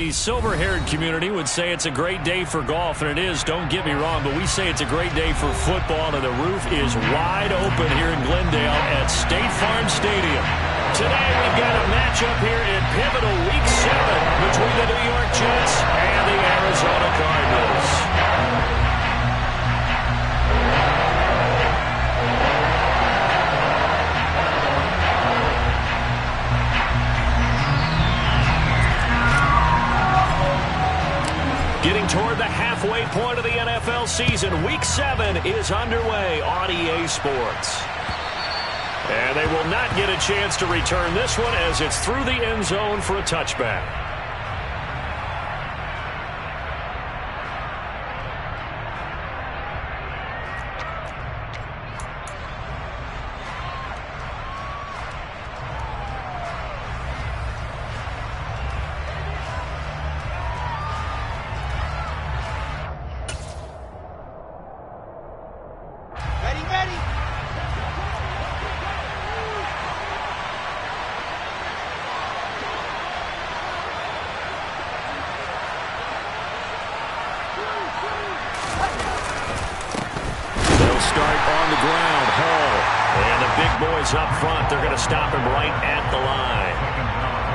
The silver-haired community would say it's a great day for golf, and it is, don't get me wrong, but we say it's a great day for football, and the roof is wide open here in Glendale at State Farm Stadium. Today we've got a matchup here in pivotal Week 7 between the New York Jets and the Arizona Cardinals. Getting toward the halfway point of the NFL season, Week 7 is underway on EA Sports. And they will not get a chance to return this one as it's through the end zone for a touchback. Up front, they're going to stop him right at the line.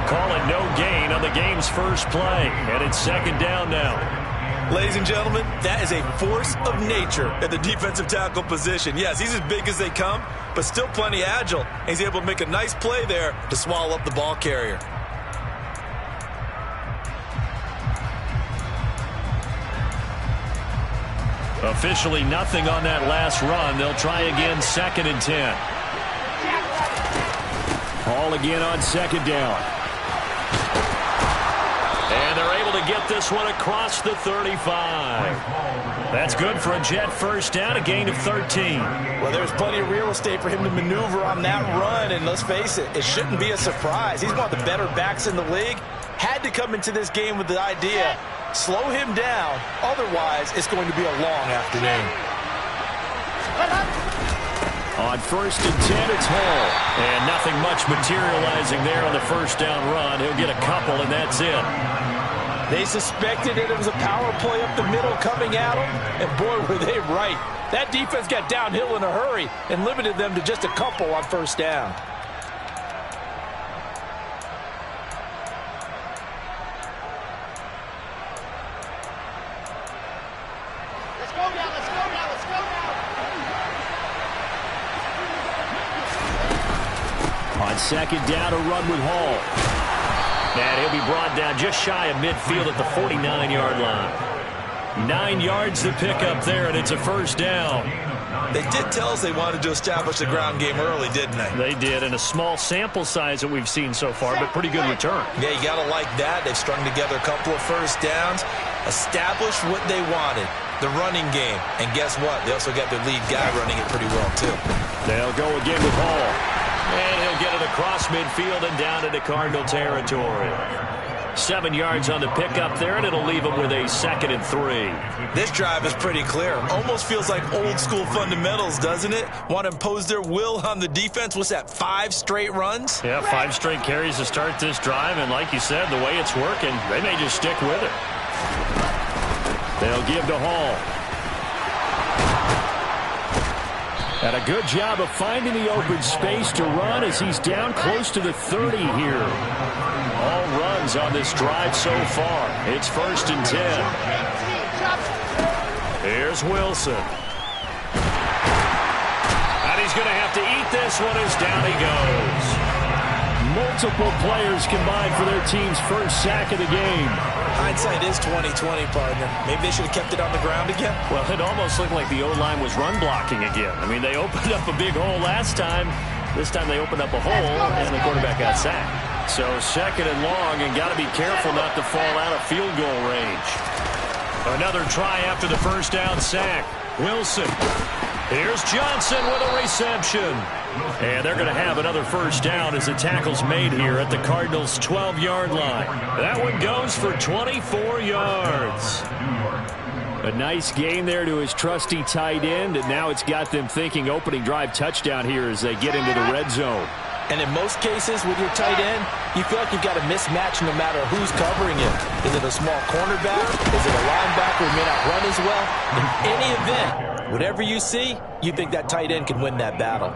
Call it no gain on the game's first play, and it's second down now. Ladies and gentlemen, that is a force of nature at the defensive tackle position. Yes, he's as big as they come, but still plenty agile. He's able to make a nice play there to swallow up the ball carrier. Officially nothing on that last run. They'll try again, 2nd and 10. Hall again on second down. And they're able to get this one across the 35. That's good for a Jet first down, a gain of 13. Well, there's plenty of real estate for him to maneuver on that run, and let's face it, it shouldn't be a surprise. He's one of the better backs in the league. Had to come into this game with the idea, slow him down, otherwise it's going to be a long afternoon. On 1st and 10, it's Hall. And nothing much materializing there on the first down run. He'll get a couple, and that's it. They suspected it was a power play up the middle coming at them, and boy, were they right. That defense got downhill in a hurry and limited them to just a couple on first down. On second down, a run with Hall. And he'll be brought down just shy of midfield at the 49-yard line. 9 yards to pick up there, and it's a first down. They did tell us they wanted to establish the ground game early, didn't they? They did, and a small sample size that we've seen so far, but pretty good return. Yeah, you got to like that. They've strung together a couple of first downs, established what they wanted, the running game. And guess what? They also got their lead guy running it pretty well, too. They'll go again with Hall. And he'll get it across midfield and down into Cardinal territory. 7 yards on the pickup there, and it'll leave him with a 2nd and 3. This drive is pretty clear. Almost feels like old school fundamentals, doesn't it? Want to impose their will on the defense. What's that, 5 straight runs? Yeah, 5 straight carries to start this drive, and like you said, the way it's working, they may just stick with it. They'll give to Hall. And a good job of finding the open space to run as he's down close to the 30 here. All runs on this drive so far. It's 1st and 10. Here's Wilson. And he's going to have to eat this one as down he goes. Multiple players combined for their team's first sack of the game. Hindsight is 20/20, partner. Maybe they should have kept it on the ground again. Well, it almost looked like the O-line was run blocking again. I mean, they opened up a big hole last time. This time they opened up a hole, and the quarterback got sacked. So 2nd and long, and got to be careful not to fall out of field goal range. Another try after the first down sack. Wilson. Here's Johnson with a reception. And they're going to have another first down as the tackle's made here at the Cardinals' 12-yard line. That one goes for 24 yards. A nice gain there to his trusty tight end, and now it's got them thinking opening drive touchdown here as they get into the red zone. And in most cases with your tight end, you feel like you've got a mismatch no matter who's covering him. Is it a small cornerback? Is it a linebacker who may not run as well? In any event, whatever you see, you think that tight end can win that battle.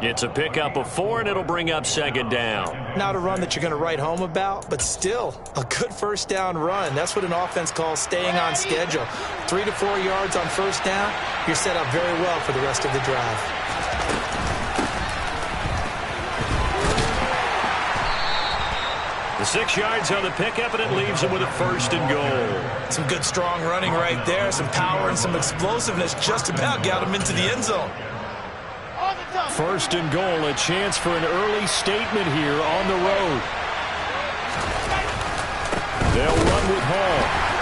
It's a pickup of 4, and it'll bring up second down. Not a run that you're going to write home about, but still a good first down run. That's what an offense calls staying on schedule. 3 to 4 yards on first down, you're set up very well for the rest of the drive. The 6 yards on the pickup, and it leaves him with a first and goal. Some good strong running right there, some power and some explosiveness just about got him into the end zone. First and goal, a chance for an early statement here on the road. They'll run with Hall.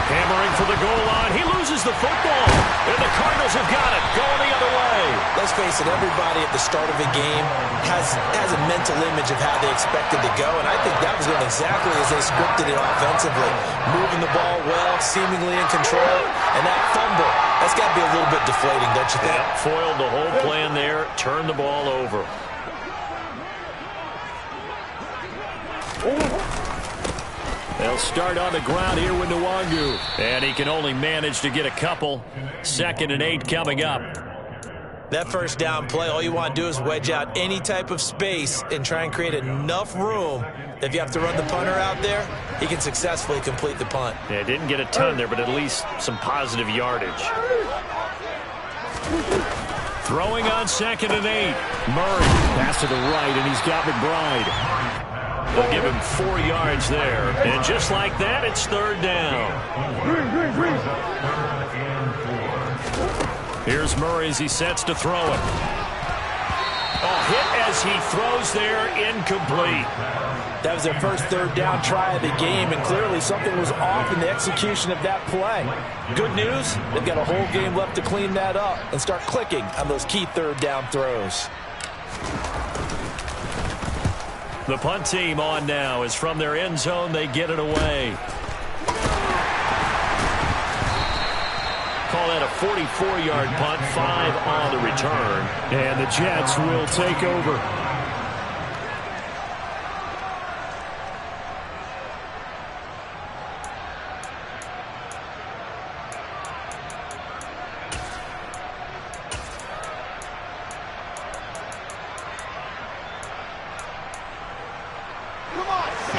Hammering for the goal line. He loses the football. And the Cardinals have got it. Going the other way. Let's face it, everybody at the start of a game has a mental image of how they expected to go, and I think that was going exactly as they scripted it offensively. Moving the ball well, seemingly in control, and that fumble, that's got to be a little bit deflating, don't you think? Yeah, foiled the whole plan there. Turned the ball over. They'll start on the ground here with Nwangu. And he can only manage to get a couple. 2nd and 8 coming up. That first down play, all you want to do is wedge out any type of space and try and create enough room that if you have to run the punter out there, he can successfully complete the punt. Yeah, didn't get a ton there, but at least some positive yardage. Throwing on 2nd and 8. Murray. Pass to the right, and he's got McBride. They'll give him 4 yards there. And just like that, it's 3rd down. Here's Murray as he sets to throw it. A hit as he throws there, incomplete. That was their first 3rd down try of the game, and clearly something was off in the execution of that play. Good news, they've got a whole game left to clean that up and start clicking on those key 3rd down throws. The punt team on now as from their end zone they get it away. Call that a 44-yard punt, 5 on the return. And the Jets will take over.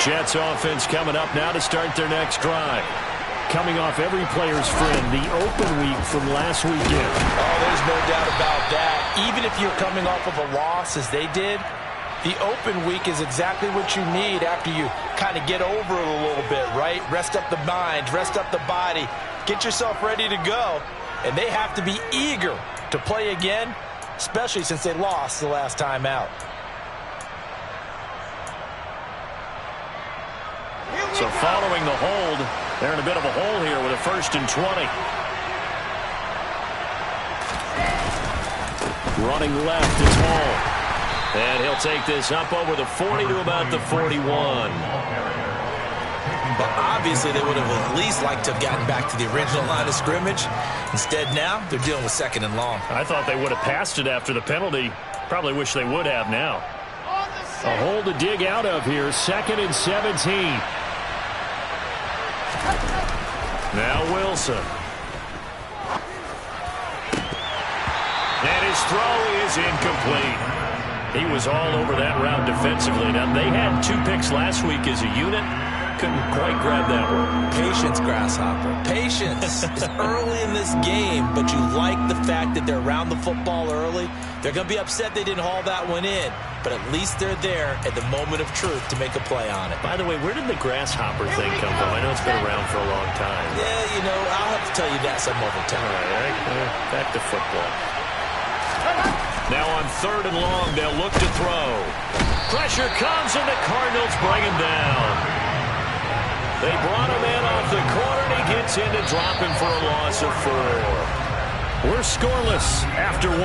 Jets offense coming up now to start their next drive. Coming off every player's friend, the open week from last weekend. Oh, there's no doubt about that. Even if you're coming off of a loss as they did, the open week is exactly what you need after you kind of get over it a little bit, right? Rest up the mind, rest up the body, get yourself ready to go. And they have to be eager to play again, especially since they lost the last time out. So following the hold, they're in a bit of a hole here with a 1st and 20. Running left is Hall. And he'll take this up over the 40 to about the 41. But obviously they would have at least liked to have gotten back to the original line of scrimmage. Instead now, they're dealing with 2nd and long. I thought they would have passed it after the penalty. Probably wish they would have now. A hole to dig out of here, 2nd and 17. Now Wilson. And his throw is incomplete. He was all over that route defensively. Now, they had 2 picks last week as a unit. Couldn't quite grab that one. Patience, Grasshopper. Patience. It's early in this game, but you like the fact that they're around the football early. They're going to be upset they didn't haul that one in, but at least they're there at the moment of truth to make a play on it. By the way, where did the grasshopper thing come from? I know it's been around for a long time. Yeah, you know, I'll have to tell you that some other time. All right. Back to football. Now on 3rd and long, they'll look to throw. Pressure comes, and the Cardinals bring him down. They brought him in off the corner, and he gets in to drop him for a loss of 4. We're scoreless after 1.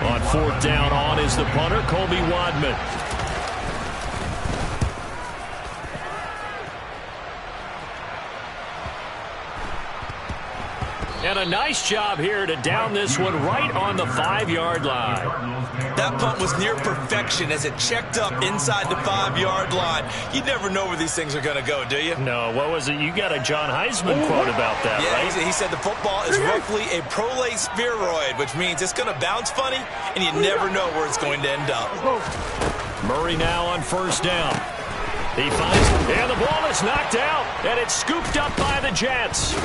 On Fourth down on is the punter, Colby Wadman. And a nice job here to down this one right on the 5-yard line. That punt was near perfection as it checked up inside the 5-yard line. You never know where these things are going to go, do you? No, what was it? You got a John Heisman quote about that, yeah, right? He said the football is roughly a prolate spheroid, which means it's going to bounce funny, and you never know where it's going to end up. Murray now on first down. He finds, and the ball is knocked out, and it's scooped up by the Jets.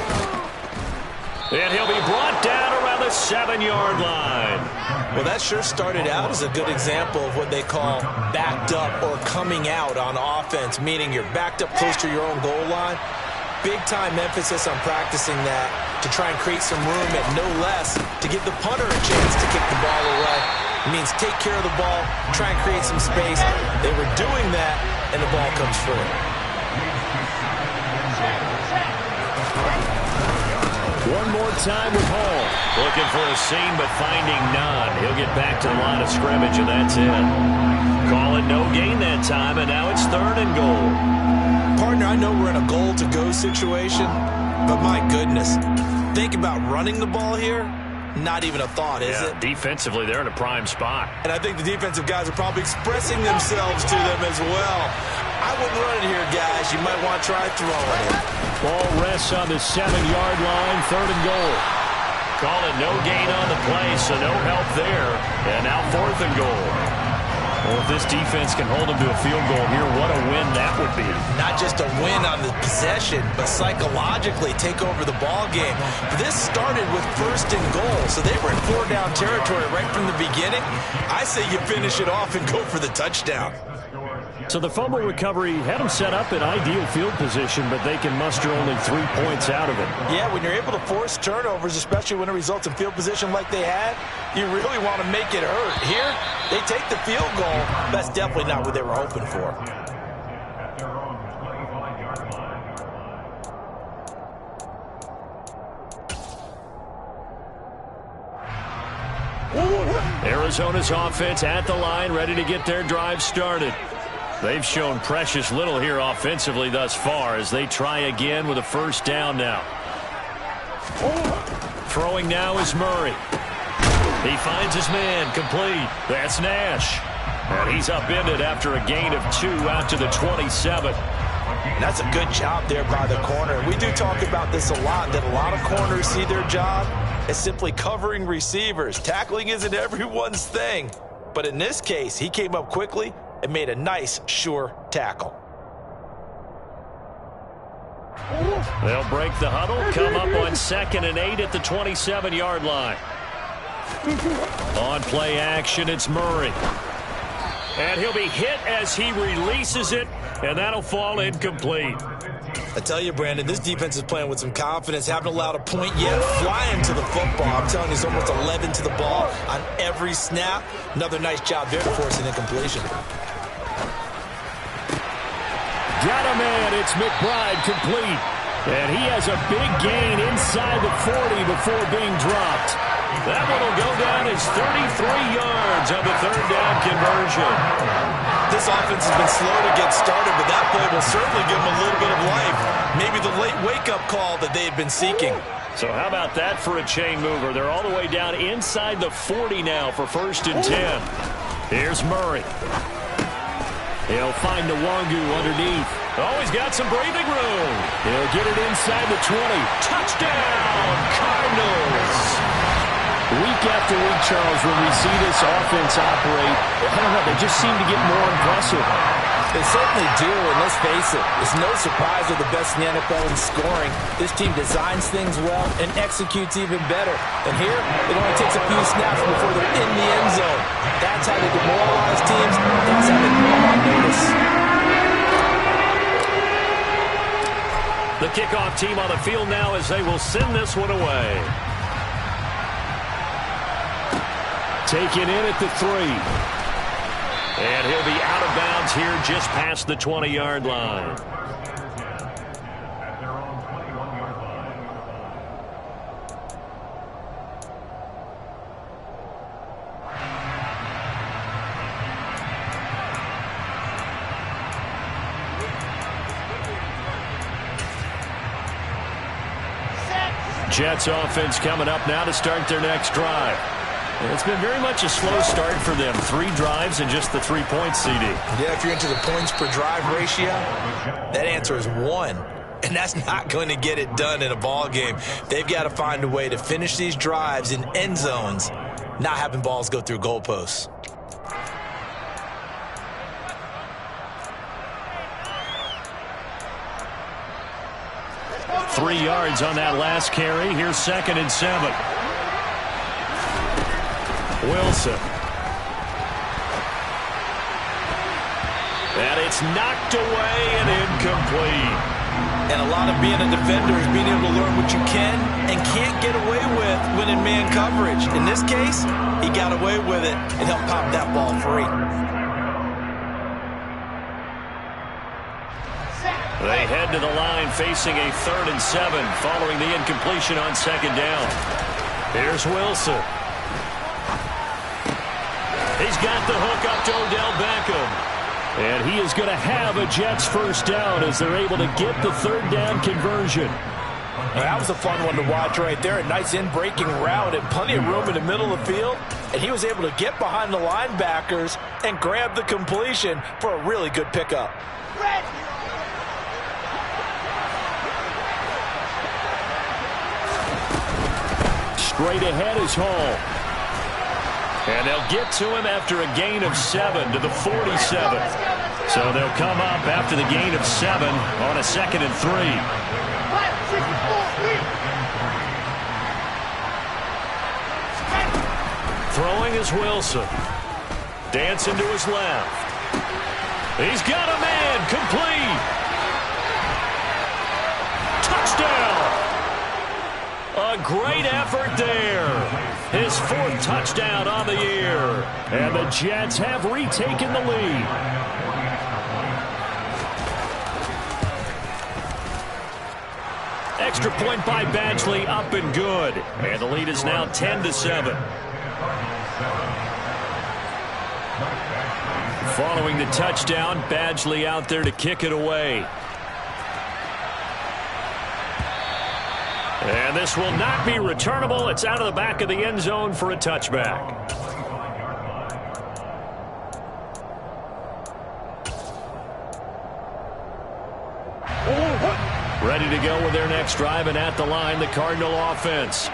And he'll be brought down around the 7-yard line. Well, that sure started out as a good example of what they call backed up or coming out on offense, meaning you're backed up close to your own goal line. Big-time emphasis on practicing that to try and create some room and no less to give the punter a chance to kick the ball away. It means take care of the ball, try and create some space. They were doing that, and the ball comes through. One more time with Hall. Looking for a seam, but finding none. He'll get back to the line of scrimmage, and that's it. Call it no gain that time, and now it's 3rd and goal. Partner, I know we're in a goal-to-go situation, but my goodness, think about running the ball here. Not even a thought, is it? Defensively, they're in a prime spot. And I think the defensive guys are probably expressing themselves to them as well. I wouldn't run it here, guys. You might want to try throwing it. Ball rests on the 7-yard line, 3rd and goal. Call it no gain on the play, so no help there. And now 4th and goal. Well, if this defense can hold them to a field goal here, what a win that would be. Not just a win on the possession, but psychologically take over the ball game. This started with 1st and goal, so they were in 4-down territory right from the beginning. I say you finish it off and go for the touchdown. So the fumble recovery had them set up in ideal field position, but they can muster only 3 points out of it. Yeah, when you're able to force turnovers, especially when it results in field position like they had, you really want to make it hurt. Here, they take the field goal. That's definitely not what they were hoping for. Arizona's offense at the line, ready to get their drive started. They've shown precious little here offensively thus far as they try again with a 1st down now. Throwing now is Murray. He finds his man complete. That's Nash. And he's upended after a gain of 2 out to the 27. That's a good job there by the corner. We do talk about this a lot, that a lot of corners see their job as simply covering receivers. Tackling isn't everyone's thing. But in this case, he came up quickly and made a nice, sure tackle. They'll break the huddle, come up on 2nd and 8 at the 27-yard line. On play action, it's Murray. And he'll be hit as he releases it, and that'll fall incomplete. I tell you, Brandon, this defense is playing with some confidence. Haven't allowed a point yet. Flying to the football. I'm telling you, it's almost 11 to the ball on every snap. Another nice job there to force an incompletion. Got a man. It's McBride complete. And he has a big gain inside the 40 before being dropped. That one will go down as 33 yards on the 3rd down conversion. This offense has been slow to get started, but that play will certainly give them a little bit of life. Maybe the late wake-up call that they had been seeking. So how about that for a chain mover? They're all the way down inside the 40 now for 1st and 10. Here's Murray. He'll find Nwangu underneath. Oh, he's got some breathing room. He'll get it inside the 20. Touchdown, Cardinals. Week after week, Charles, when we see this offense operate, I don't know, they just seem to get more impressive. They certainly do, and let's face it, it's no surprise they're the best in the NFL in scoring. This team designs things well and executes even better. And here, it only takes a few snaps before they're in the end zone. That's how they demoralize teams. That's how they put them on notice. The kickoff team on the field now as they will send this one away. Taken in at the 3. And he'll be out of bounds here just past the 20-yard line. Jets offense coming up now to start their next drive. It's been very much a slow start for them. 3 drives and just the 3 points, CD. Yeah, if you're into the points per drive ratio, that answer is 1. And that's not going to get it done in a ball game. They've got to find a way to finish these drives in end zones, not having balls go through goalposts. Three yards on that last carry. Here's 2nd and 7. Wilson. And it's knocked away and incomplete. And a lot of being a defender is being able to learn what you can and can't get away with when in man coverage. In this case, he got away with it and helped pop that ball free. They head to the line facing a 3rd and 7 following the incompletion on 2nd down. Here's Wilson. He's got the hook up to Odell Beckham. And he is going to have a Jets first down as they're able to get the 3rd down conversion. That was a fun one to watch right there. A nice in-breaking route and plenty of room in the middle of the field. And he was able to get behind the linebackers and grab the completion for a really good pickup. Straight ahead is Hall. And they'll get to him after a gain of 7 to the 47. So they'll come up after the gain of 7 on a 2nd and 3. Throwing is Wilson. Dancing to his left. He's got a man. Complete. Touchdown. A great effort there. His 4th touchdown on the year. And the Jets have retaken the lead. Extra point by Badgley, up and good. And the lead is now 10-7. Following the touchdown, Badgley out there to kick it away. And this will not be returnable. It's out of the back of the end zone for a touchback. Ready to go with their next drive, and at the line, the Cardinal offense.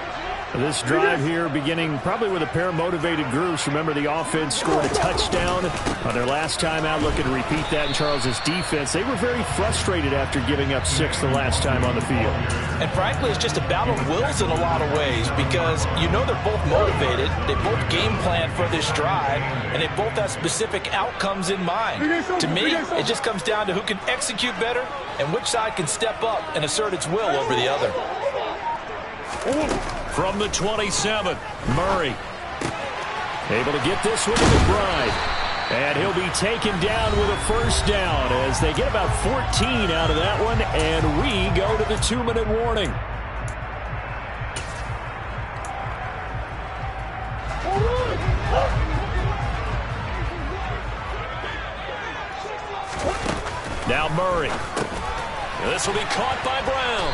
This drive here beginning probably with a pair of motivated groups. Remember, the offense scored a touchdown on their last time out, looking to repeat that in Charles's defense. They were very frustrated after giving up 6 the last time on the field. And frankly, it's just a battle of wills in a lot of ways because you know they're both motivated. They both game plan for this drive, and they both have specific outcomes in mind. To me, it just comes down to who can execute better and which side can step up and assert its will over the other. From the 27, Murray. Able to get this one to McBride. And he'll be taken down with a first down as they get about 14 out of that one. And we go to the 2-minute warning. Now Murray. This will be caught by Brown.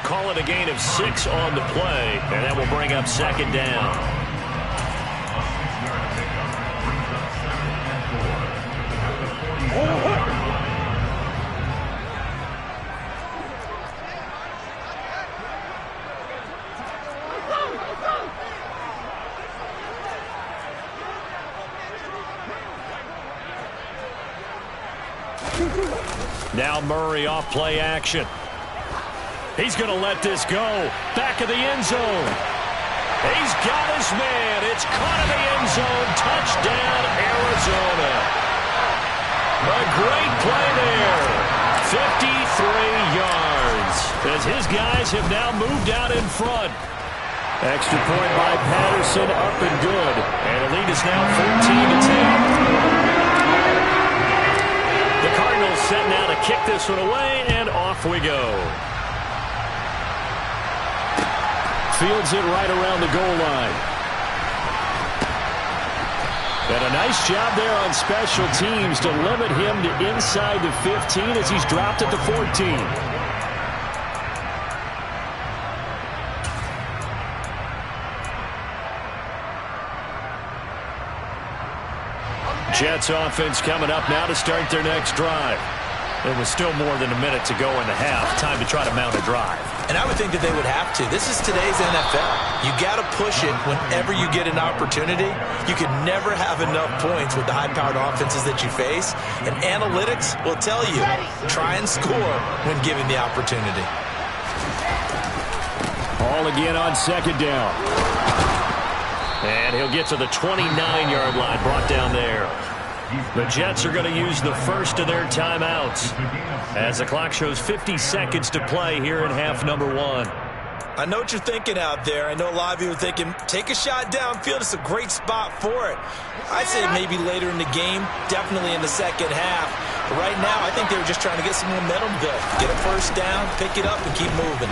Call it a gain of 6 on the play, and that will bring up 2nd down. Now Murray off play action. He's going to let this go. Back of the end zone. He's got his man. It's caught in the end zone. Touchdown, Arizona. A great play there. 53 yards. As his guys have now moved out in front. Extra point by Patterson, up and good. And the lead is now 14-10. The Cardinals set now to kick this one away, and off we go. Fields it right around the goal line. And a nice job there on special teams to limit him to inside the 15 as he's dropped at the 14. Jets offense coming up now to start their next drive. It was still more than a minute to go in the half. Time to try to mount a drive. And I would think that they would have to. This is today's NFL. You got to push it whenever you get an opportunity. You can never have enough points with the high-powered offenses that you face. And analytics will tell you, try and score when given the opportunity. Ball again on second down. And he'll get to the 29-yard line, brought down there. The Jets are going to use the first of their timeouts as the clock shows 50 seconds to play here in half number 1. I know what you're thinking out there. I know a lot of you are thinking, take a shot downfield. It's a great spot for it. I'd say maybe later in the game, definitely in the second half. But right now, I think they were just trying to get some momentum built. Get a first down, pick it up, and keep moving.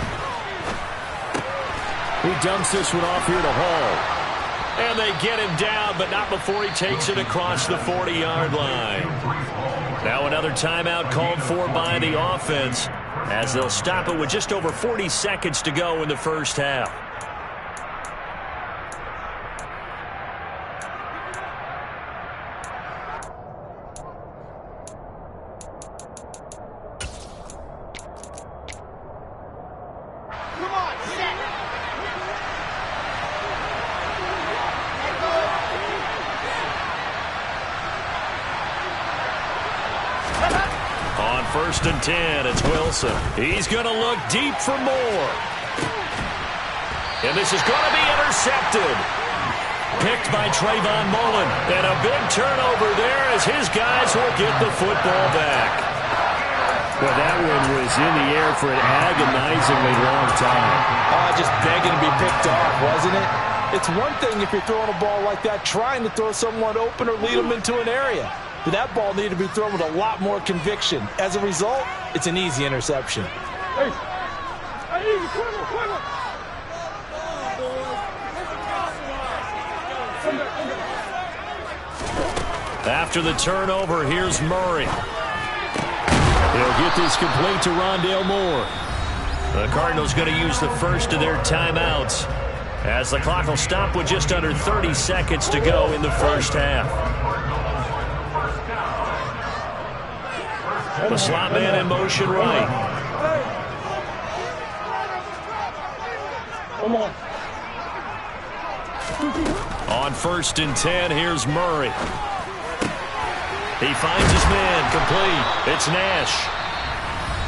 He dumps this one off here to Hall. And they get him down, but not before he takes it across the 40-yard line. Now another timeout called for by the offense as they'll stop it with just over 40 seconds to go in the first half. First and 10, it's Wilson. He's going to look deep for more. And this is going to be intercepted. Picked by Trayvon Mullen. And a big turnover there as his guys will get the football back. Well, that one was in the air for an agonizingly long time. Just begging to be picked off, wasn't it? It's one thing if you're throwing a ball like that, trying to throw someone open or lead them into an area. But that ball needed to be thrown with a lot more conviction. As a result, it's an easy interception. After the turnover, here's Murray. He'll get this complete to Rondale Moore. The Cardinals going to use the first of their timeouts as the clock will stop with just under 30 seconds to go in the first half. The slot man in motion right. On first and 10, here's Murray. He finds his man, complete. It's Nash.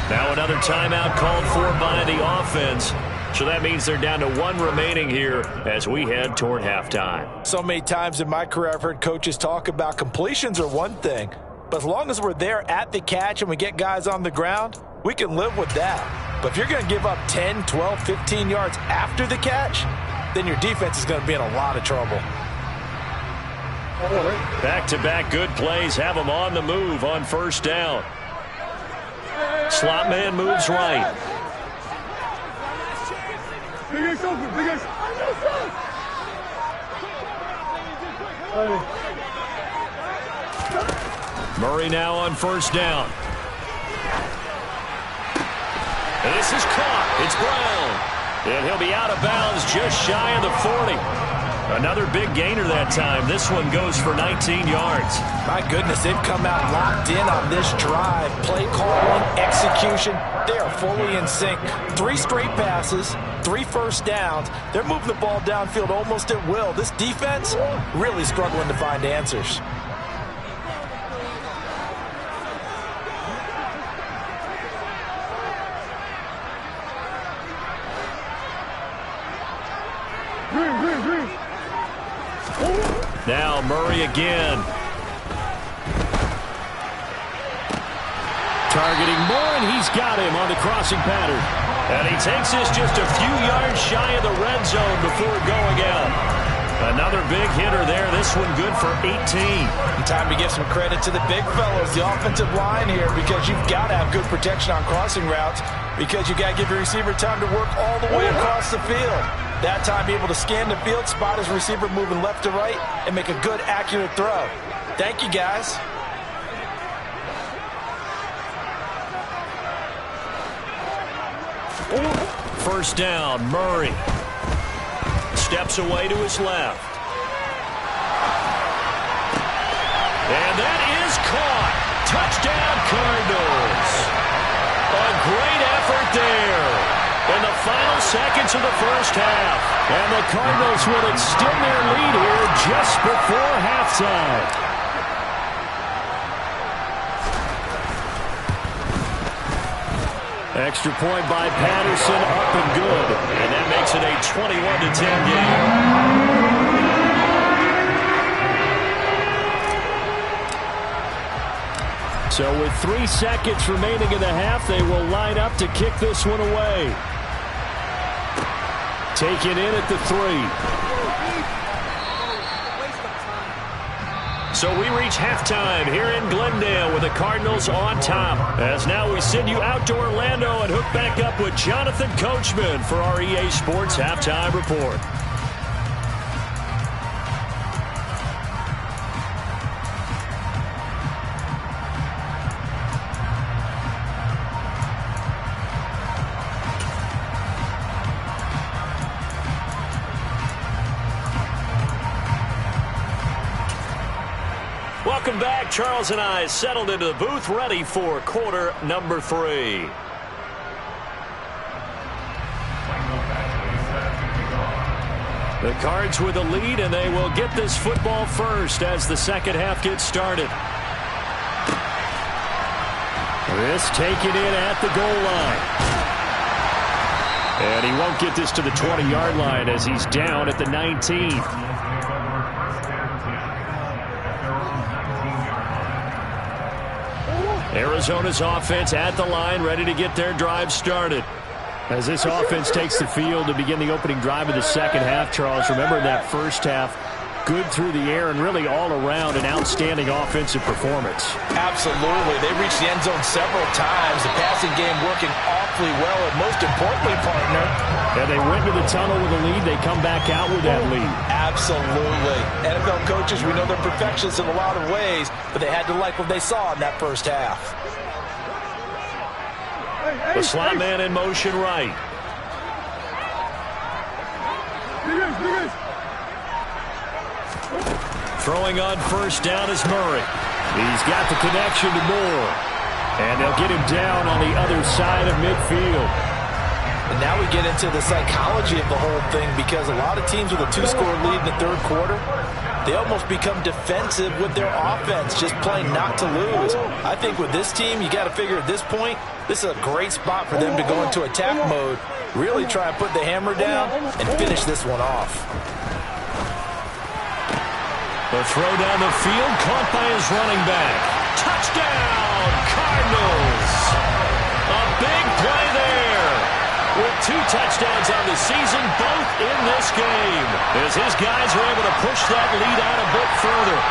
Now another timeout called for by the offense. So that means they're down to one remaining here as we head toward halftime. So many times in my career I've heard coaches talk about completions are one thing. But as long as we're there at the catch and we get guys on the ground, we can live with that. But if you're going to give up 10, 12, 15 yards after the catch, then your defense is going to be in a lot of trouble. Back-to-back good plays have them on the move on first down. Slot man moves right. Murray now on first down. And this is caught. It's Brown. And he'll be out of bounds just shy of the 40. Another big gainer that time. This one goes for 19 yards. My goodness, they've come out locked in on this drive. Play calling, execution, they are fully in sync. 3 straight passes, 3 first downs. They're moving the ball downfield almost at will. This defense really struggling to find answers. Now Murray again. Targeting Moore, and he's got him on the crossing pattern. And he takes this just a few yards shy of the red zone before going out. Another big hitter there. This one good for 18. And time to give some credit to the big fellows, the offensive line here, because you've got to have good protection on crossing routes, because you've got to give your receiver time to work all the way across the field. That time, be able to scan the field, spot his receiver moving left to right, and make a good, accurate throw. Thank you, guys. First down, Murray. Steps away to his left. And that is caught. Touchdown, Cardinals. A great effort there in the final seconds of the first half. And the Cardinals will extend their lead here just before halftime. Extra point by Patterson, up and good. And that makes it a 21-10 game. So with 3 seconds remaining in the half, they will line up to kick this one away. Taken in at the 3. So we reach halftime here in Glendale with the Cardinals on top. As now we send you out to Orlando and hook back up with Jonathan Coachman for our EA Sports Halftime Report. Welcome back. Charles and I settled into the booth, ready for quarter number 3. The Cards with the lead, and they will get this football first as the second half gets started. This taken in at the goal line. And he won't get this to the 20-yard line as he's down at the 19. Arizona's offense at the line, ready to get their drive started. As this offense takes the field to begin the opening drive of the second half, Charles, remember that first half, good through the air and really all around an outstanding offensive performance. Absolutely. They reached the end zone several times. The passing game working awfully well, and most importantly, partner. Yeah, they went to the tunnel with a lead. They come back out with that lead. Absolutely. NFL coaches, we know they're perfectionists in a lot of ways, but they had to like what they saw in that first half. The slot man in motion right. Throwing on first down is Murray. He's got the connection to Moore. And they'll get him down on the other side of midfield. And now we get into the psychology of the whole thing, because a lot of teams with a 2-score lead in the third quarter, they almost become defensive with their offense, just playing not to lose. I think with this team, you got to figure at this point, this is a great spot for them to go into attack mode, really try and put the hammer down and finish this one off. The throw down the field, caught by his running back. Touchdown, Cardinals! A big play there. With 2 touchdowns on the season, both in this game, as his guys are able to push that lead out a bit further.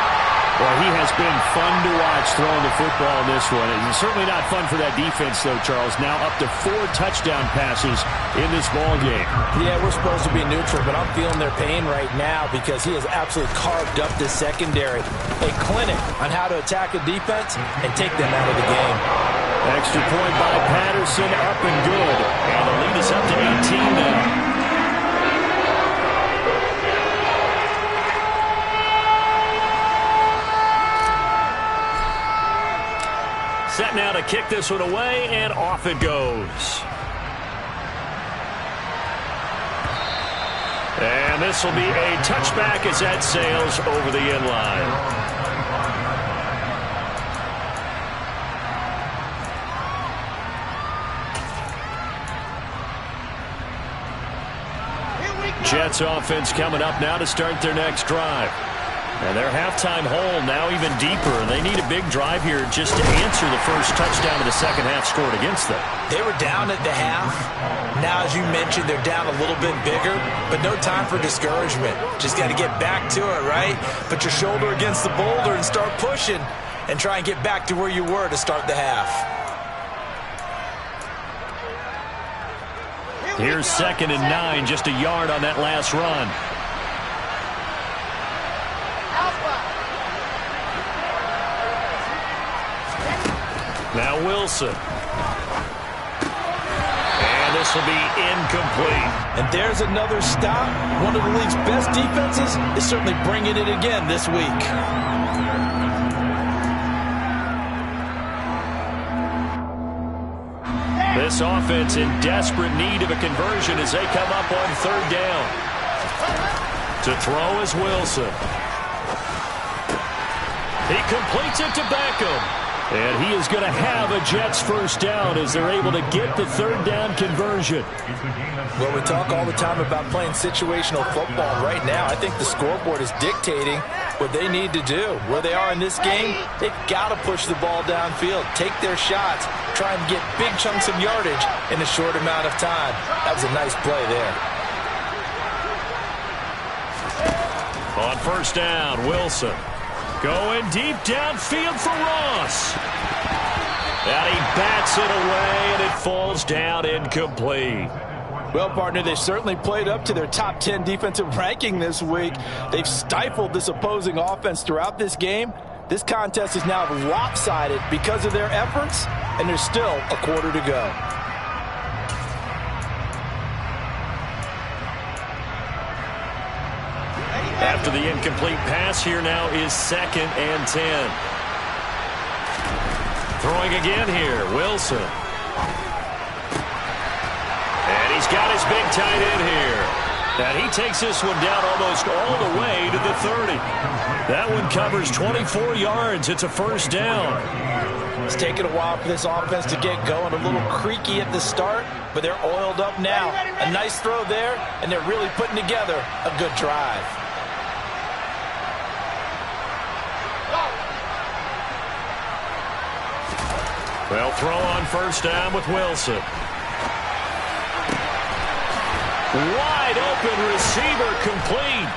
Well, he has been fun to watch throwing the football in this one. It's certainly not fun for that defense, though, Charles. Now up to 4 touchdown passes in this ball game. Yeah, we're supposed to be neutral, but I'm feeling their pain right now because he has absolutely carved up this secondary. A clinic on how to attack a defense and take them out of the game. Extra point by Patterson, up and good. And the lead is up to 18 now. Set now to kick this one away, and off it goes. And this will be a touchback as that sails over the end line. Jets offense coming up now to start their next drive. And their halftime hole now even deeper. They need a big drive here just to answer the first touchdown of the second half scored against them. They were down at the half. Now, as you mentioned, they're down a little bit bigger, but no time for discouragement. Just got to get back to it, right? Put your shoulder against the boulder and start pushing and try and get back to where you were to start the half. Here's 2nd and 9, just a yard on that last run. Now Wilson. And this will be incomplete. And there's another stop. One of the league's best defenses is certainly bringing it again this week. This offense in desperate need of a conversion as they come up on third down. To throw is Wilson. He completes it to Beckham. And he is going to have a Jets first down as they're able to get the third down conversion. Well, we talk all the time about playing situational football. Right now, I think the scoreboard is dictating what they need to do. Where they are in this game, they've got to push the ball downfield, take their shots, try and get big chunks of yardage in a short amount of time. That was a nice play there. On first down, Wilson. Going deep downfield for Ross. And he bats it away, and it falls down incomplete. Well, partner, they certainly played up to their top 10 defensive ranking this week. They've stifled this opposing offense throughout this game. This contest is now lopsided because of their efforts, and there's still a quarter to go. After the incomplete pass, here now is 2nd and 10. Throwing again here, Wilson. And he's got his big tight end here. And he takes this one down almost all the way to the 30. That one covers 24 yards. It's a first down. It's taken a while for this offense to get going. A little creaky at the start, but they're oiled up now. A nice throw there, and they're really putting together a good drive. Well, throw on first down with Wilson. Wide open receiver complete.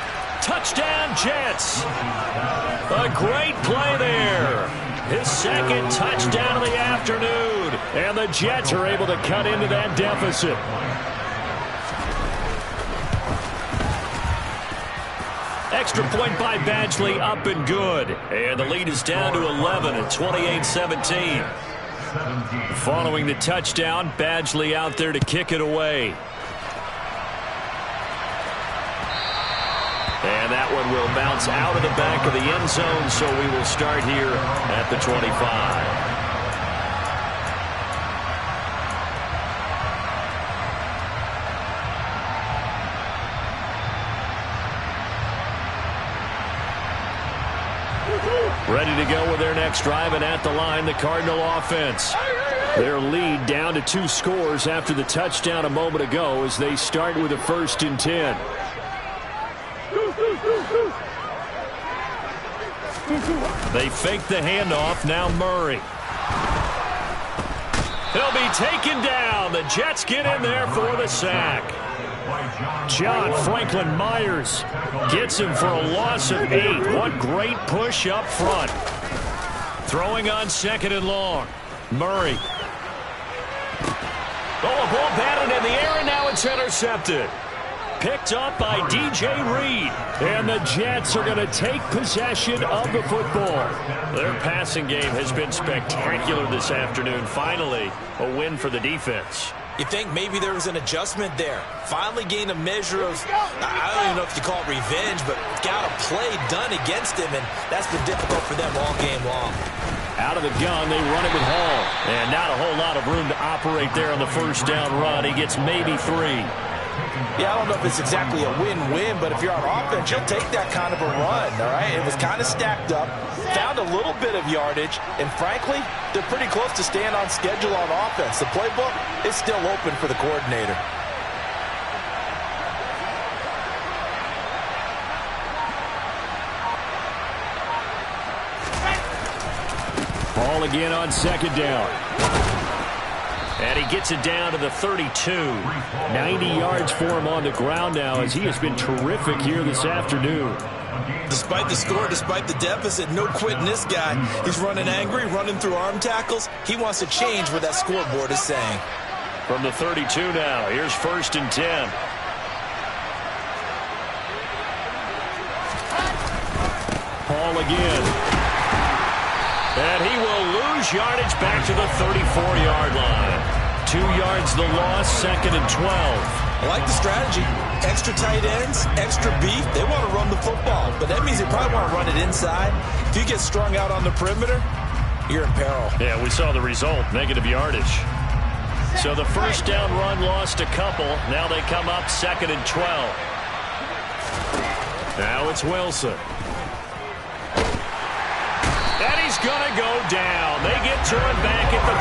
Touchdown Jets. A great play there. His 2nd touchdown of the afternoon. And the Jets are able to cut into that deficit. Extra point by Badgley, up and good. And the lead is down to 11 at 28-17. Following the touchdown, Badgley out there to kick it away. And that one will bounce out of the back of the end zone, so we will start here at the 25. Ready to go with their next drive, and at the line, the Cardinal offense. Their lead down to 2 scores after the touchdown a moment ago as they start with a 1st and 10. They fake the handoff. Now Murray. He'll be taken down. The Jets get in there for the sack. John Franklin Myers gets him for a loss of 8. What great push up front. Throwing on 2nd and long. Murray. Oh, a ball batted in the air, and now it's intercepted. Picked up by D.J. Reed. And the Jets are going to take possession of the football. Their passing game has been spectacular this afternoon. Finally, a win for the defense. You think maybe there was an adjustment there. Finally gained a measure of, I don't even know if you call it revenge, but got a play done against him, and that's been difficult for them all game long. Out of the gun, they run it with Hall. And not a whole lot of room to operate there on the first down run. He gets maybe 3. Yeah, I don't know if it's exactly a win-win, but if you're on offense, you'll take that kind of a run, all right? It was kind of stacked up, found a little bit of yardage, and frankly, they're pretty close to staying on schedule on offense. The playbook is still open for the coordinator. Ball again on 2nd down. And he gets it down to the 32. 90 yards for him on the ground now as he has been terrific here this afternoon. Despite the score, despite the deficit, no quitting this guy. He's running angry, running through arm tackles. He wants to change what that scoreboard is saying. From the 32 now, here's 1st and 10. Paul again. And he will lose yardage back to the 34-yard line. 2 yards the loss, 2nd and 12. I like the strategy. Extra tight ends, extra beef. They want to run the football, but that means they probably want to run it inside. If you get strung out on the perimeter, you're in peril. Yeah, we saw the result, negative yardage. So the first down run lost a couple. Now they come up 2nd and 12. Now it's Wilson. And he's going to go down. They get turned back at the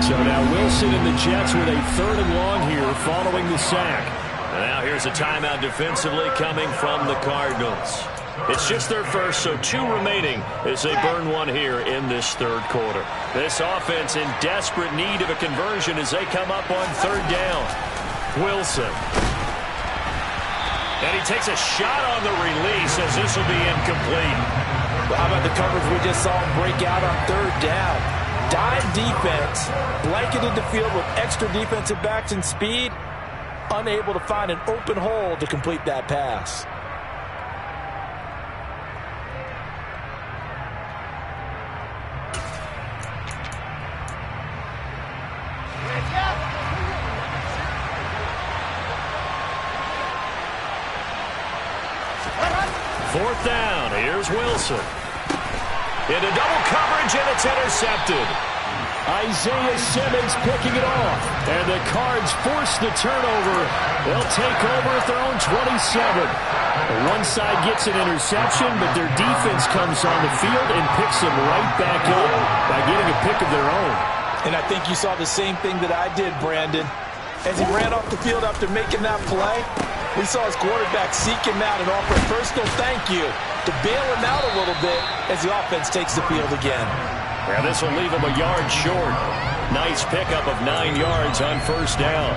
40. So now Wilson and the Jets with a 3rd and long here following the sack. And now here's a timeout defensively coming from the Cardinals. It's just their first, so 2 remaining as they burn one here in this 3rd quarter. This offense in desperate need of a conversion as they come up on 3rd down. Wilson. And he takes a shot on the release as this will be incomplete. Well, how about the coverage we just saw him break out on 3rd down? Dime defense, blanketed the field with extra defensive backs and speed, unable to find an open hole to complete that pass. Fourth down. Here's Wilson. Into double coverage, and it's intercepted. Isaiah Simmons picking it off. And the Cards force the turnover. They'll take over at their own 27. One side gets an interception, but their defense comes on the field and picks them right back up by getting a pick of their own. And I think you saw the same thing that I did, Brandon. As he ran off the field after making that play, we saw his quarterback seek him out and offer a personal thank you to bail him out a little bit as the offense takes the field again. Yeah, this will leave him a yard short. Nice pickup of 9 yards on 1st down.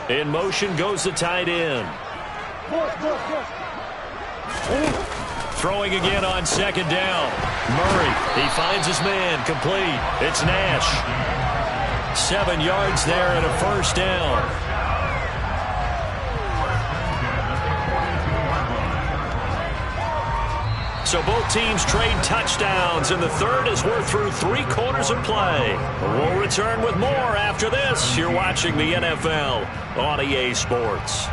In motion goes the tight end. Throwing again on 2nd down. Murray, he finds his man, complete. It's Nash. 7 yards there and a 1st down. So both teams trade touchdowns, and the 3rd as we're through 3 quarters of play. We'll return with more after this. You're watching the NFL on EA Sports.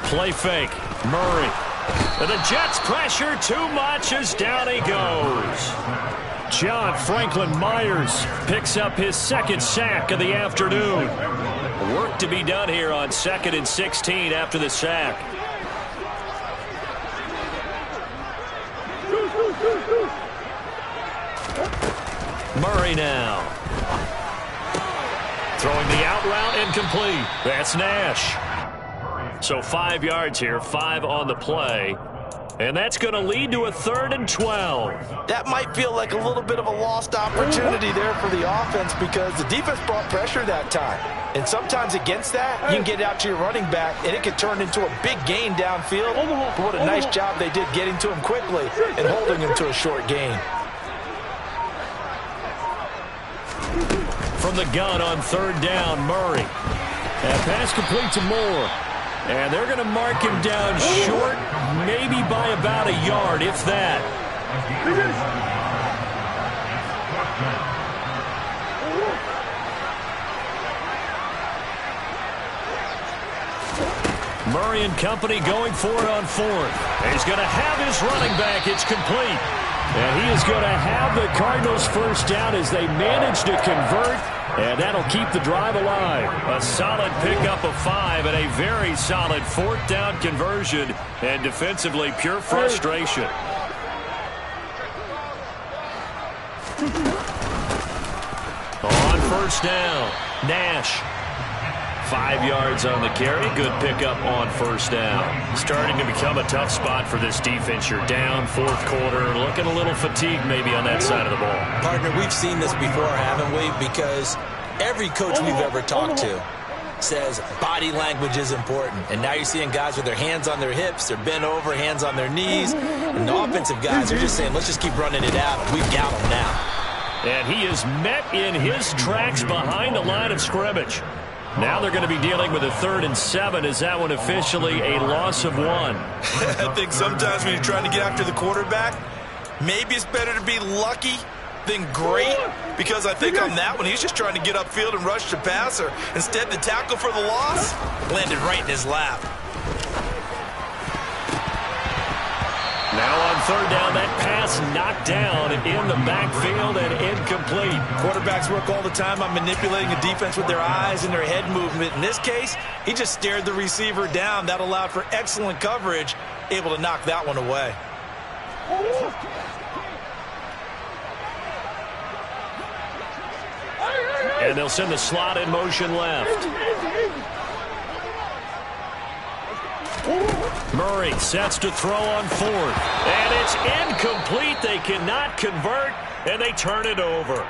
Play fake. Murray. And the Jets pressure too much as down he goes. John Franklin Myers picks up his 2nd sack of the afternoon. Work to be done here on 2nd and 16 after the sack. Murray now. Throwing the out route incomplete. That's Nash. So 5 yards here, 5 on the play. And that's going to lead to a 3rd and 12. That might feel like a little bit of a lost opportunity there for the offense because the defense brought pressure that time. And sometimes against that, you can get out to your running back, and it can turn into a big gain downfield. But what a nice job they did getting to him quickly and holding him to a short gain. From the gun on 3rd down, Murray. And pass complete to Moore. And they're going to mark him down short, maybe by about a yard, if that. Murray and company going for it on 4th. And he's going to have his running back. It's complete. And he is going to have the Cardinals 1st down as they manage to convert. And that'll keep the drive alive. A solid pickup of 5 and a very solid 4th down conversion. And defensively, pure frustration. On 1st down, Nash. 5 yards on the carry. Good pickup on 1st down. Starting to become a tough spot for this defense. You're down 4th quarter. Looking a little fatigued maybe on that side of the ball. Partner, we've seen this before, haven't we? Because every coach we've ever talked to says body language is important. And now you're seeing guys with their hands on their hips. They're bent over, hands on their knees. And the offensive guys are just saying, let's just keep running it out. We've got them now. And he is met in his tracks behind the line of scrimmage. Now they're going to be dealing with a 3rd and 7. Is that one officially a loss of 1? I think sometimes when you're trying to get after the quarterback, maybe it's better to be lucky than great, because I think on that one, he's just trying to get upfield and rush the passer. Instead, the tackle for the loss landed right in his lap. Now on 3rd down, that pass knocked down in the backfield and incomplete. Quarterbacks work all the time on manipulating a defense with their eyes and their head movement. In this case, he just stared the receiver down. That allowed for excellent coverage, able to knock that one away. And they'll send the slot in motion left. Murray sets to throw on 4th. And it's incomplete. They cannot convert, and they turn it over.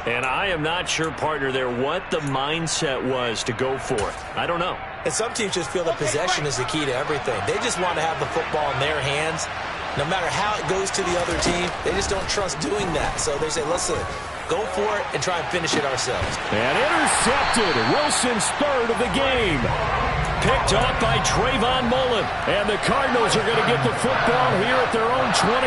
And I am not sure, partner, there what the mindset was to go for it. I don't know. And some teams just feel that possession is the key to everything. They just want to have the football in their hands. No matter how it goes to the other team, they just don't trust doing that. So they say, listen, go for it and try and finish it ourselves. And intercepted. Wilson's 3rd of the game. Picked up by Trayvon Mullen. And the Cardinals are going to get the football here at their own 23.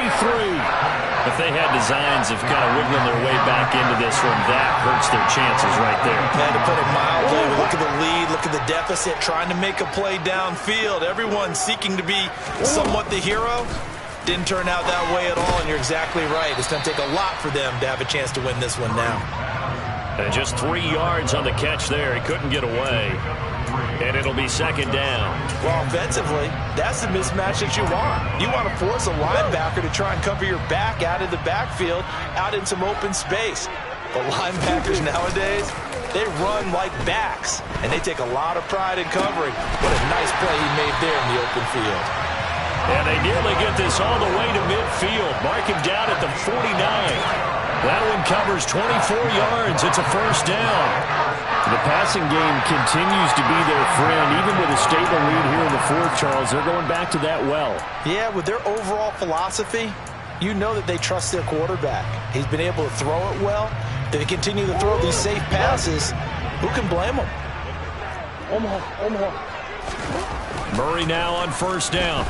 If they had designs of kind of wiggling their way back into this one, that hurts their chances right there. Man, to put it mildly, look at the lead, look at the deficit, trying to make a play downfield. Everyone seeking to be somewhat the hero. Didn't turn out that way at all, and you're exactly right. It's going to take a lot for them to have a chance to win this one now. And just 3 yards on the catch there. He couldn't get away. And it'll be 2nd down. Well, offensively, that's the mismatch that you want. You want to force a linebacker to try and cover your back out of the backfield, out in some open space. But linebackers nowadays, they run like backs, and they take a lot of pride in covering. What a nice play he made there in the open field. And they nearly get this all the way to midfield. Mark him down at the 49. That one covers 24 yards. It's a 1st down. The passing game continues to be their friend. Even with a stable lead here in the 4th, Charles, they're going back to that well. Yeah, with their overall philosophy, you know that they trust their quarterback. He's been able to throw it well. If they continue to throw these safe passes, who can blame them? Omaha. Murray now on 1st down.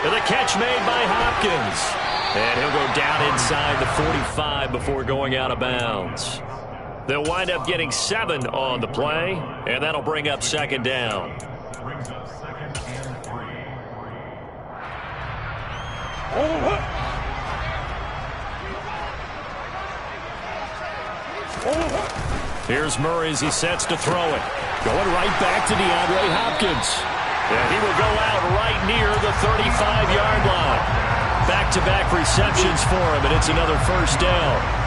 And the catch made by Hopkins. And he'll go down inside the 45 before going out of bounds. They'll wind up getting 7 on the play, and that'll bring up 2nd down. Here's Murray as he sets to throw it. Going right back to DeAndre Hopkins. And he will go out right near the 35-yard line. Back-to-back receptions for him, and it's another 1st down.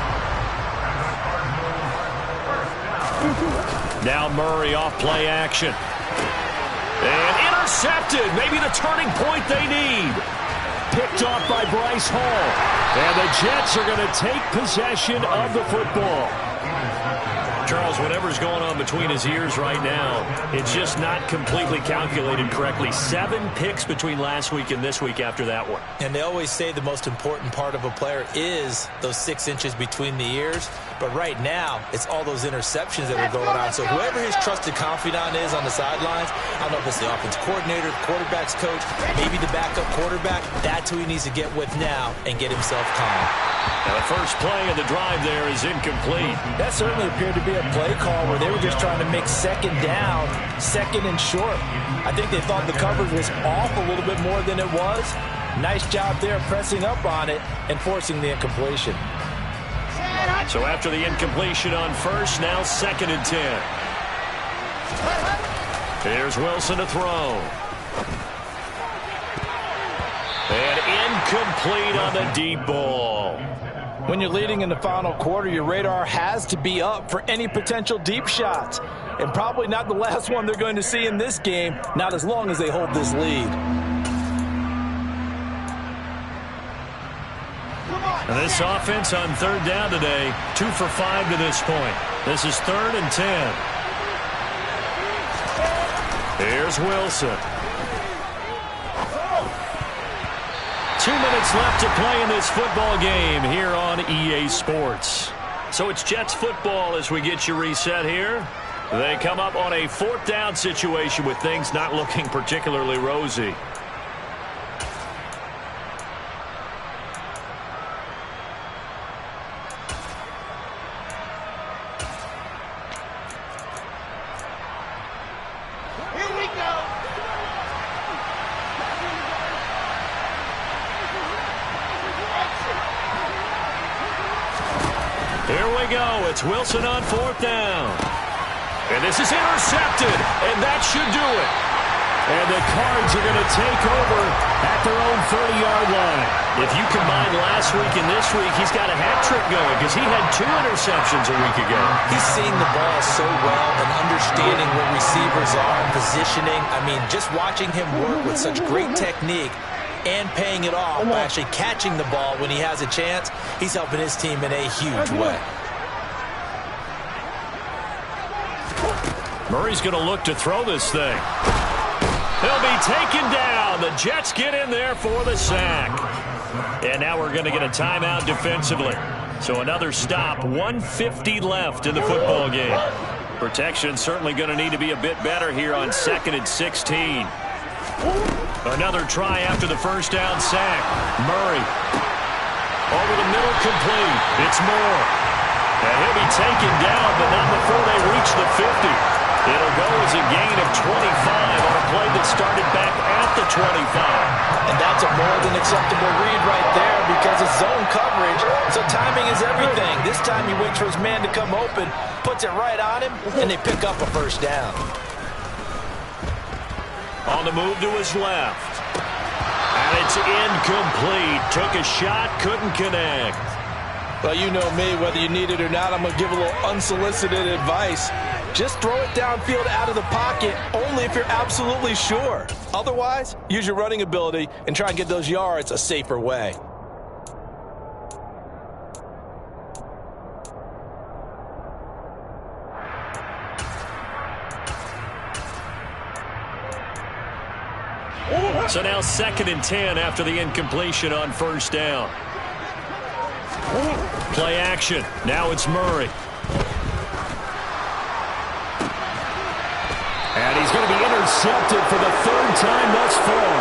Now Murray off play action. And intercepted. Maybe the turning point they need. Picked off by Bryce Hall. And the Jets are going to take possession of the football. Charles, whatever's going on between his ears right now, it's just not completely calculated correctly. 7 picks between last week and this week after that one. And they always say the most important part of a player is those 6 inches between the ears. But right now, it's all those interceptions that are going on. So whoever his trusted confidant is on the sidelines, I don't know if it's the offense coordinator, the quarterback's coach, maybe the backup quarterback, that's who he needs to get with now and get himself calm. Now the first play of the drive there is incomplete. That certainly appeared to be a play call where they were just trying to make 2nd down, 2nd and short. I think they thought the coverage was off a little bit more than it was. Nice job there pressing up on it and forcing the incompletion. So after the incompletion on 1st, now 2nd and 10. Here's Wilson to throw. And incomplete on the deep ball. When you're leading in the final quarter, your radar has to be up for any potential deep shots. And probably not the last one they're going to see in this game, not as long as they hold this lead. And this offense on 3rd down today, 2 for 5 to this point. This is 3rd and 10. Here's Wilson. 2 minutes left to play in this football game here on EA Sports. So it's Jets football as we get you reset here. They come up on a 4th down situation with things not looking particularly rosy. Here we go. It's Wilson on 4th down. And this is intercepted, and that should do it. And the Cards are going to take over at their own 30-yard line. If you combine last week and this week, he's got a hat trick going because he had 2 interceptions a week ago. He's seeing the ball so well and understanding where receivers are and positioning. I mean, just watching him work with such great technique and paying it off by actually catching the ball when he has a chance, he's helping his team in a huge way. Murray's going to look to throw this thing. He'll be taken down. The Jets get in there for the sack. And now we're going to get a timeout defensively. So another stop, 1:50 left in the football game. Protection certainly going to need to be a bit better here on 2nd and 16. Another try after the first down sack. Murray. Over the middle, complete. It's Moore. And he'll be taken down, but not before they reach the 50. It'll go as a gain of 25 on a play that started back at the 25. And that's a more than acceptable read right there because it's zone coverage, so timing is everything. This time he waits for his man to come open, puts it right on him, and they pick up a first down. On the move to his left. And it's incomplete. Took a shot, couldn't connect. Well, you know me, whether you need it or not, I'm going to give a little unsolicited advice. Just throw it downfield out of the pocket, only if you're absolutely sure. Otherwise, use your running ability and try and get those yards a safer way. So now 2nd and 10 after the incompletion on first down. Play action. Now it's Murray. And he's going to be intercepted for the 3rd time thus far.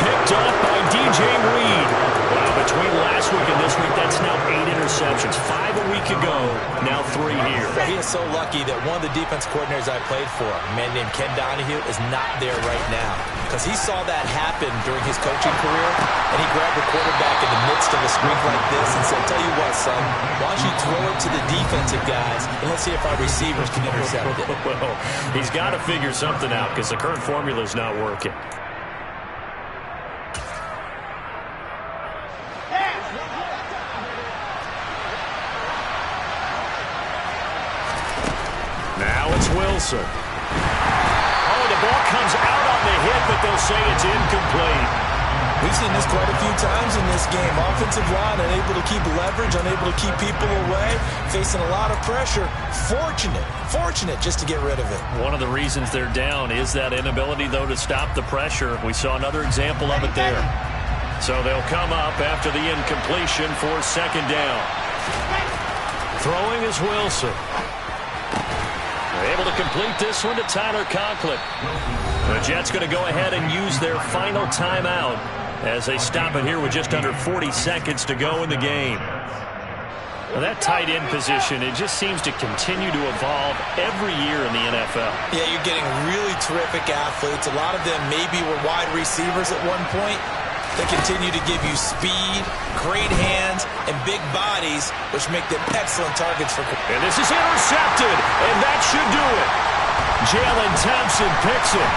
Picked up by DJ Reed. Well, between last week and this week, that's now 8 interceptions. 5 a week ago, now 3 here. He is so lucky that one of the defense coordinators I played for, a man named Ken Donahue, is not there right now. Because he saw that happen during his coaching career, and he grabbed the quarterback in the midst of a streak like this and said, tell you what, son, why don't you throw it to the defensive guys, and let's see if our receivers can intercept it. Well, he's got to figure something out because the current formula is not working. Now it's Wilson. Oh, the ball comes out on the hit, but they'll say it's incomplete. We've seen this quite a few times in this game. Offensive line unable to keep leverage, unable to keep people away, facing a lot of pressure. Fortunate just to get rid of it. One of the reasons they're down is that inability, though, to stop the pressure. We saw another example of it there. So they'll come up after the incompletion for 2nd down. Throwing is Wilson. They're able to complete this one to Tyler Conklin. The Jets going to go ahead and use their final timeout as they stop it here with just under 40 seconds to go in the game. Well, that tight end position, it just seems to continue to evolve every year in the NFL. Yeah, you're getting really terrific athletes. A lot of them maybe were wide receivers at one point. They continue to give you speed, great hands, and big bodies, which make them excellent targets for... And this is intercepted, and that should do it. Jalen Thompson picks it,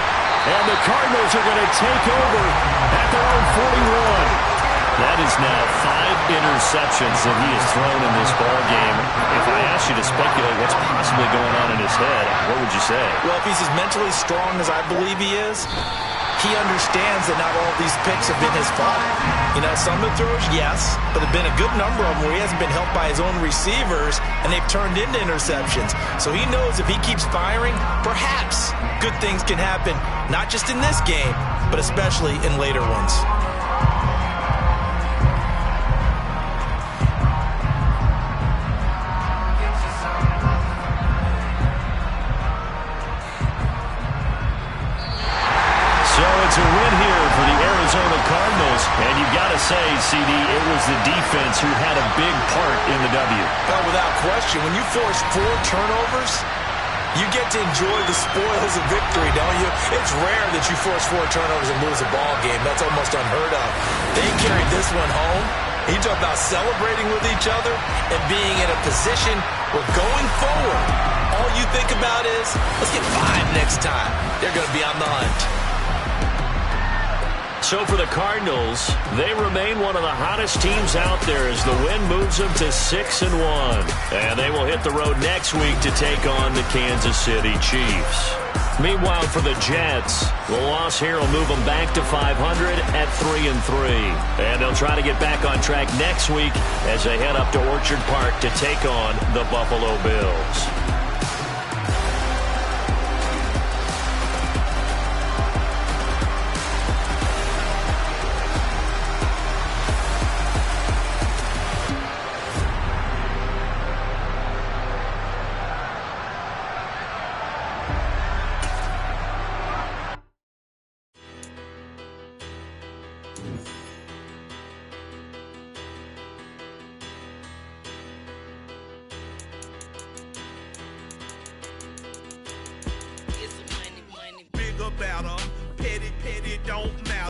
and the Cardinals are going to take over at their own 41. That is now 5 interceptions that he has thrown in this ball game. If I asked you to speculate what's possibly going on in his head, what would you say? Well, if he's as mentally strong as I believe he is, he understands that not all of these picks have been his fault. You know, some of the throws, yes, but there have been a good number of them where he hasn't been helped by his own receivers, and they've turned into interceptions. So he knows if he keeps firing, perhaps good things can happen, not just in this game, but especially in later ones. the Cardinals. And you've got to say, CD, it was the defense who had a big part in the W. Well, without question, when you force 4 turnovers, you get to enjoy the spoils of victory, don't you? It's rare that you force 4 turnovers and lose a ball game. That's almost unheard of. They carried this one home. You talk about celebrating with each other and being in a position where going forward, all you think about is, let's get 5 next time. They're going to be on the hunt. So for the Cardinals, they remain one of the hottest teams out there as the win moves them to 6-1. And they will hit the road next week to take on the Kansas City Chiefs. Meanwhile, for the Jets, the loss here will move them back to 500 at 3-3. And they'll try to get back on track next week as they head up to Orchard Park to take on the Buffalo Bills.